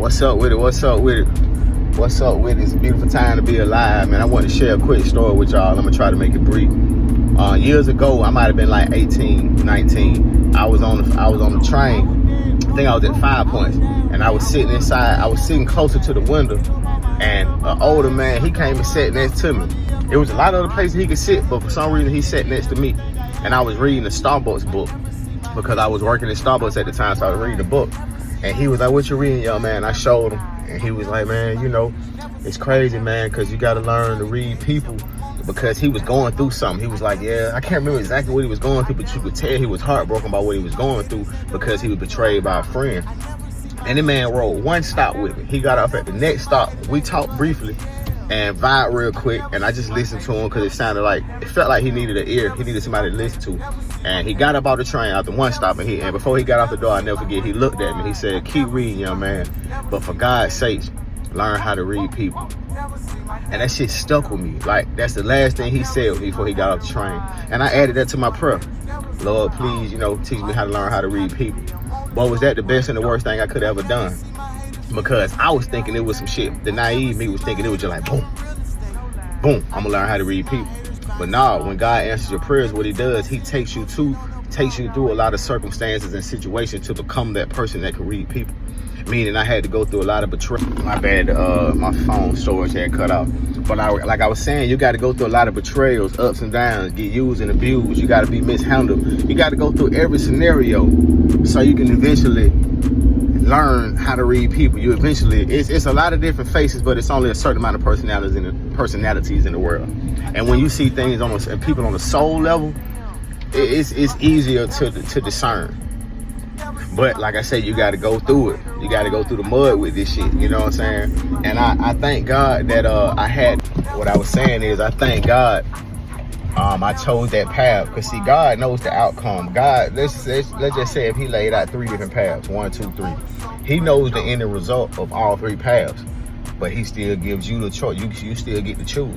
What's up with it? What's up with it? What's up with it? It's a beautiful time to be alive, man. I want to share a quick story with y'all. I'm gonna try to make it brief. Years ago, I might have been like 18, 19. I was on the train. I think I was at 5 Points, and I was sitting inside. I was sitting closer to the window, and an older man, he came and sat next to me. It was a lot of other places he could sit, but for some reason he sat next to me. And I was reading the Starbucks book because I was working at Starbucks at the time, so I was reading the book. And he was like, "What you reading, young man?" I showed him, and he was like, "Man, you know, it's crazy, man, because you got to learn to read people." Because he was going through something. He was like, "Yeah, I can't remember exactly what he was going through, but you could tell he was heartbroken about what he was going through because he was betrayed by a friend." And the man rode one stop with me. He got off at the next stop. We talked briefly and vibed real quick, and I just listened to him because it felt like he needed an ear. He needed somebody to listen to. And he got up out the train after one stop, and before he got out the door, I never forget, he looked at me. He said, "Keep reading, young man, but for God's sakes, learn how to read people." And that shit stuck with me. Like, that's the last thing he said before he got off the train. And I added that to my prayer. "Lord, please, teach me how to learn how to read people." Boy, was that the best and the worst thing I could have ever done. Because I was thinking it was some shit. The naive me was thinking it was just like, boom, boom, I'm gonna learn how to read people. But no, when God answers your prayers, what he does, he takes you through a lot of circumstances and situations to become that person that can read people. Meaning I had to go through a lot of betrayal. My bad, my phone storage had cut off. But like I was saying, you got to go through a lot of betrayals, ups and downs, get used and abused. You got to be mishandled. You got to go through every scenario so you can eventually learn how to read people. It's a lot of different faces, but it's only a certain amount of personalities in the world. And when you see things and people on a soul level, it's easier to discern. But like I said, you got to go through it. You got to go through the mud with this shit. You know what I'm saying? And I thank God that what I was saying is, I thank God I chose that path. Because see, God knows the outcome. God, let's just say if he laid out 3 different paths, 1, 2, 3. He knows the end result of all 3 paths. But he still gives you the choice. You still get to choose.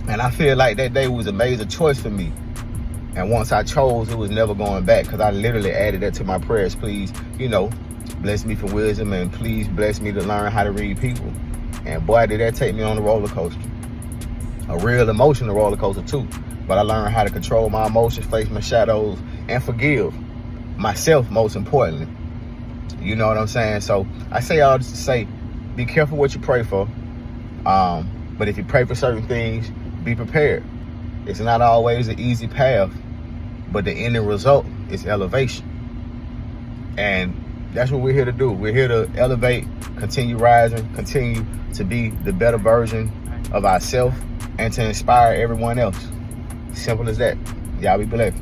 And I feel like that day was a major choice for me. And once I chose, it was never going back, because I literally added that to my prayers. Please, bless me for wisdom, and please bless me to learn how to read people. And boy, did that take me on a roller coaster. A real emotional roller coaster too. But I learned how to control my emotions, face my shadows, and forgive myself, most importantly. You know what I'm saying? So I say all this to say, be careful what you pray for. But if you pray for certain things, be prepared. It's not always an easy path, but the ending result is elevation. And that's what we're here to do. We're here to elevate, continue rising, continue to be the better version of ourselves, and to inspire everyone else. Simple as that. Y'all be blessed.